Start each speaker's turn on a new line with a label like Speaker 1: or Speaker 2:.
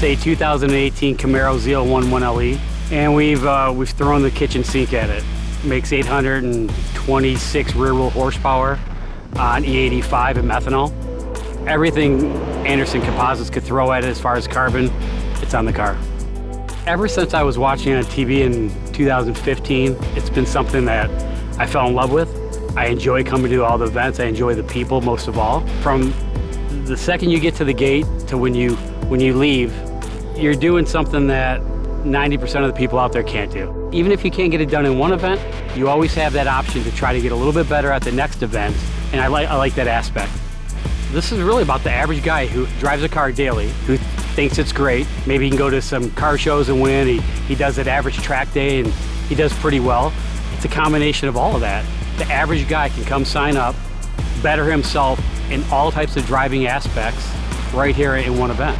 Speaker 1: It's a 2018 Camaro ZL1 1LE, and we've thrown the kitchen sink at it. Makes 826 rear-wheel horsepower on E85 and methanol. Everything Anderson Composites could throw at it as far as carbon, it's on the car. Ever since I was watching on TV in 2015, it's been something that I fell in love with. I enjoy coming to all the events. I enjoy the people most of all. From the second you get to the gate to when you leave, you're doing something that 90% of the people out there can't do. Even if you can't get it done in one event, you always have that option to try to get a little bit better at the next event, and I like that aspect. This is really about the average guy who drives a car daily, who thinks it's great. Maybe he can go to some car shows and win. He does an average track day and he does pretty well. It's a combination of all of that. The average guy can come sign up, better himself in all types of driving aspects right here in one event.